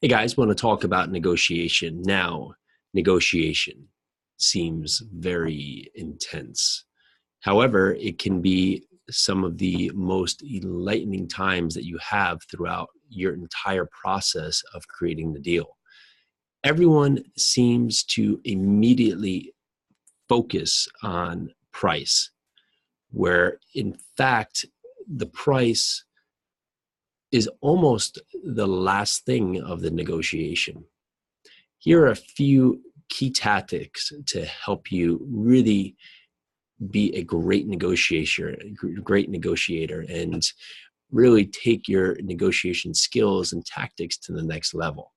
Hey guys, want to talk about negotiation. Now, negotiation seems very intense. However, it can be some of the most enlightening times that you have throughout your entire process of creating the deal. Everyone seems to immediately focus on price, where in fact, the price is almost the last thing of the negotiation. Here are a few key tactics to help you really be a great negotiator, and really take your negotiation skills and tactics to the next level.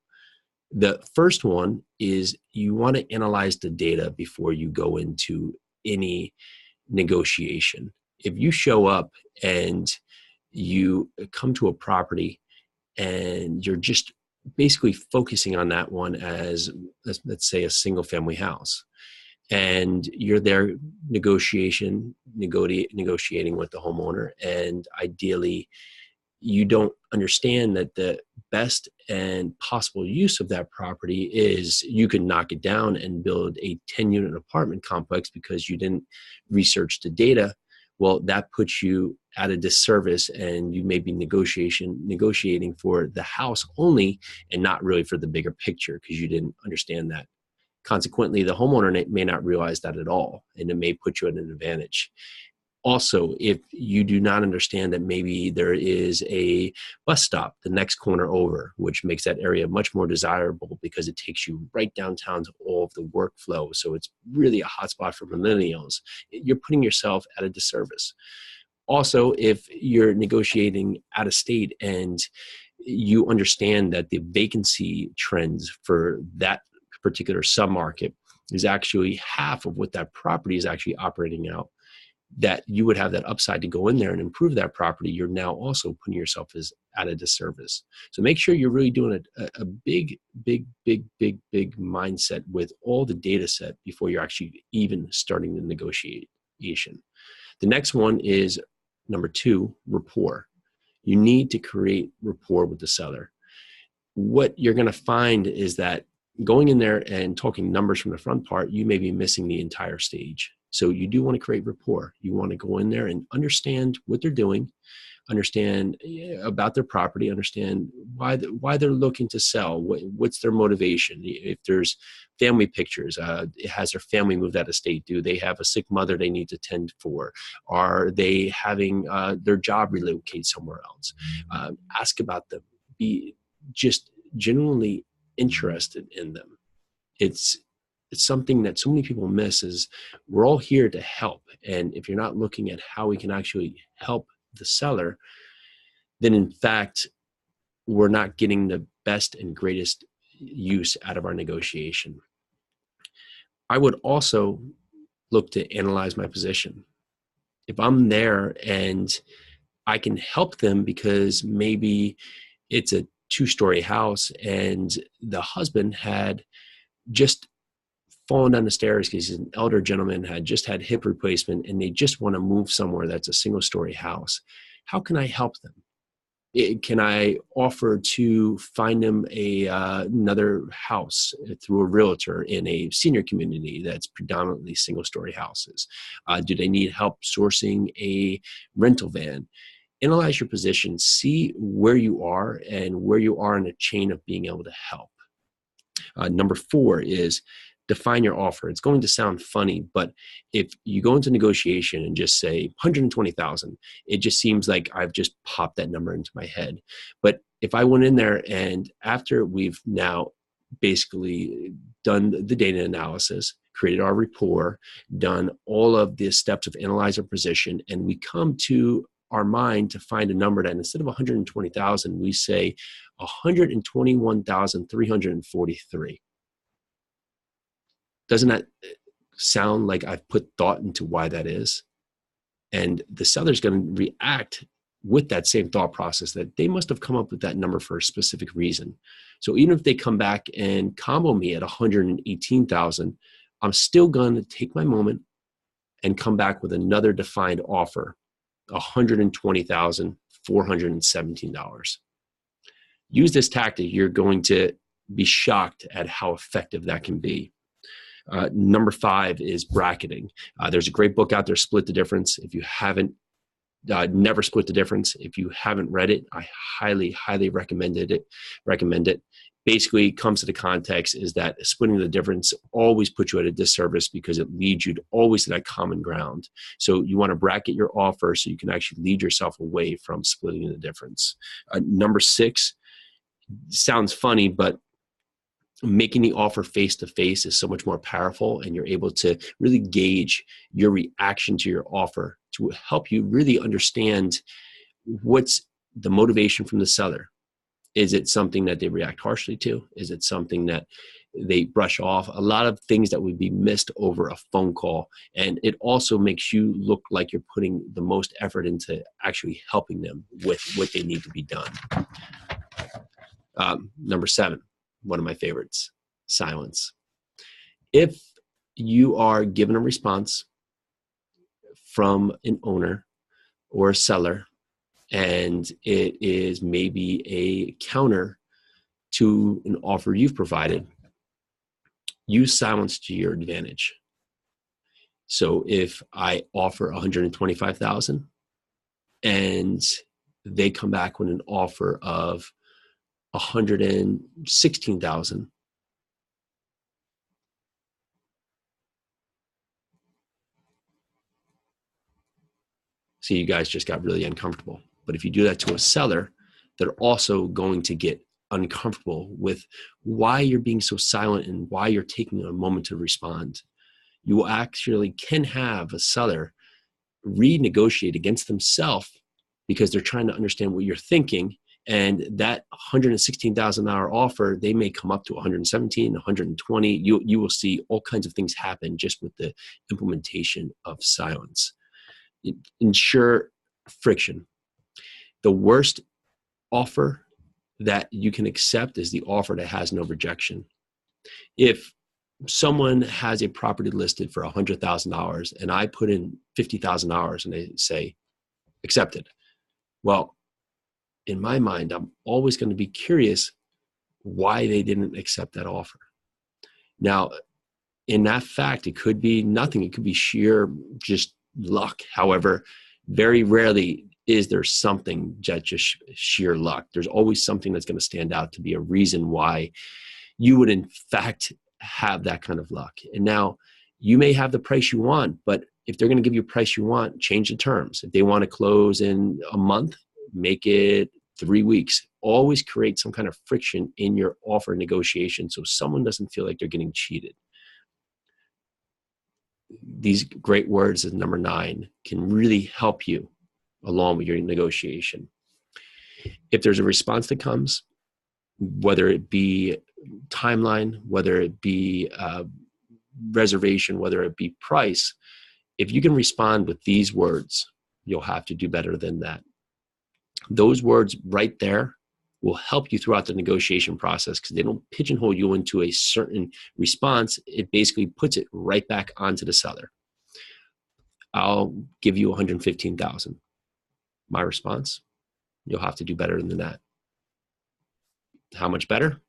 The first one is you want to analyze the data before you go into any negotiation. If you show up and you come to a property and you're just basically focusing on that one as, let's say, a single family house, and you're there negotiating with the homeowner, and ideally you don't understand that the best and possible use of that property is you can knock it down and build a 10-unit apartment complex because you didn't research the data. Well, that puts you at a disservice, and you may be negotiating for the house only and not really for the bigger picture because you didn't understand that. Consequently, the homeowner may not realize that at all, and it may put you at an advantage. Also, if you do not understand that maybe there is a bus stop the next corner over, which makes that area much more desirable because it takes you right downtown to all of the workflow. So it's really a hotspot for millennials. You're putting yourself at a disservice. Also, if you're negotiating out of state and you understand that the vacancy trends for that particular submarket is actually half of what that property is actually operating out, that you would have that upside to go in there and improve that property, you're now also putting yourself at a disservice. So make sure you're really doing a big mindset with all the data set before you're actually even starting the negotiation. The next one is number 2, rapport. You need to create rapport with the seller. What you're going to find is that going in there and talking numbers from the front part, you may be missing the entire stage. So you do want to create rapport. You want to go in there and understand what they're doing, understand about their property, understand why they're looking to sell, what's their motivation. If there's family pictures, has their family moved out of state? Do they have a sick mother they need to tend for? Are they having their job relocate somewhere else? Ask about them. Be just genuinely interested in them. It's something that so many people miss. Is we're all here to help, and if you're not looking at how we can actually help the seller, then in fact we're not getting the best and greatest use out of our negotiation. I would also look to analyze my position. If I'm there and I can help them because maybe it's a 2-story house and the husband had just fallen down the stairs because he's an elder gentleman, had just had hip replacement, and they just want to move somewhere that's a single-story house. How can I help them? Can I offer to find them another house through a realtor in a senior community that's predominantly single-story houses? Do they need help sourcing a rental van? Analyze your position, see where you are and where you are in the chain of being able to help. Number 4 is define your offer. It's going to sound funny, but if you go into negotiation and just say 120,000, it just seems like I've just popped that number into my head. But if I went in there and after we've now basically done the data analysis, created our rapport, done all of the steps of analyze our position, and we come to our mind to find a number that instead of 120,000, we say 121,343. Doesn't that sound like I've put thought into why that is? And the seller's going to react with that same thought process that they must have come up with that number for a specific reason. So even if they come back and combo me at 118,000, I'm still going to take my moment and come back with another defined offer, $120,417. Use this tactic. You're going to be shocked at how effective that can be. Number 5 is bracketing. There's a great book out there, Split the Difference. If you haven't, Never Split the Difference. If you haven't read it, I highly, highly recommend it. Basically, comes to the context is that splitting the difference always puts you at a disservice because it leads you to always to that common ground. So you want to bracket your offer so you can actually lead yourself away from splitting the difference. Number 6 sounds funny, but making the offer face-to-face is so much more powerful, and you're able to really gauge your reaction to your offer to help you really understand what's the motivation from the seller. Is it something that they react harshly to? Is it something that they brush off? A lot of things that would be missed over a phone call. And it also makes you look like you're putting the most effort into actually helping them with what they need to be done. Number 7, one of my favorites, silence. If you are given a response from an owner or a seller, and it is maybe a counter to an offer you've provided, use silence to your advantage. So if I offer $125,000 and they come back with an offer of $116,000, so you guys just got really uncomfortable. But if you do that to a seller, they're also going to get uncomfortable with why you're being so silent and why you're taking a moment to respond. You actually can have a seller renegotiate against themselves because they're trying to understand what you're thinking. And that $116,000 offer, they may come up to 117, 120. You will see all kinds of things happen just with the implementation of silence. Ensure friction. The worst offer that you can accept is the offer that has no rejection. If someone has a property listed for $100,000 and I put in $50,000 and they say, accepted. Well, in my mind, I'm always going to be curious why they didn't accept that offer. Now, in that fact, it could be nothing. It could be sheer just luck. However, very rarely is there something just sheer luck. There's always something that's going to stand out to be a reason why you would in fact have that kind of luck. And now you may have the price you want, but if they're going to give you a price you want, change the terms. If they want to close in a month, make it 3 weeks. Always create some kind of friction in your offer negotiation so someone doesn't feel like they're getting cheated. These great words as number 9 can really help you along with your negotiation. If there's a response that comes, whether it be timeline, whether it be reservation, whether it be price, if you can respond with these words, you'll have to do better than that. Those words right there will help you throughout the negotiation process because they don't pigeonhole you into a certain response. It basically puts it right back onto the seller. I'll give you $115,000. My response, you'll have to do better than that. How much better?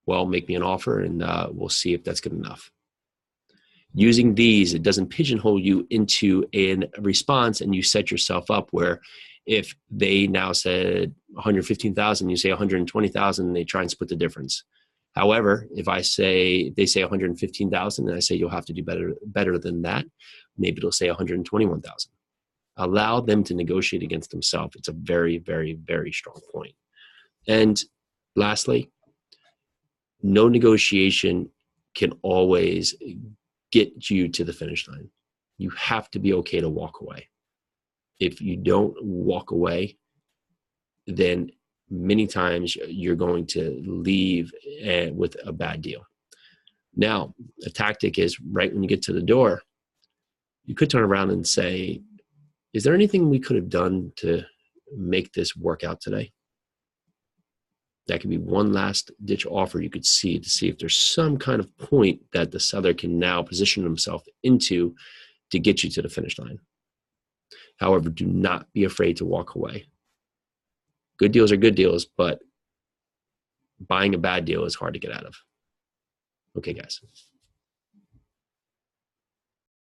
Well, make me an offer and we'll see if that's good enough. Using these, it doesn't pigeonhole you into a response and you set yourself up where if they now said 115,000, you say 120,000, and they try and split the difference. However, if they say 115,000 and I say you'll have to do better than that, maybe it'll say 121,000. Allow them to negotiate against themselves. It's a very, very, very strong point. And lastly, no negotiation can always get you to the finish line. You have to be okay to walk away. If you don't walk away, then many times you're going to leave with a bad deal. Now, a tactic is right when you get to the door, you could turn around and say, is there anything we could have done to make this work out today? That could be one last ditch offer you could see to see if there's some kind of point that the seller can now position himself into to get you to the finish line. However, do not be afraid to walk away. Good deals are good deals, but buying a bad deal is hard to get out of. Okay, guys.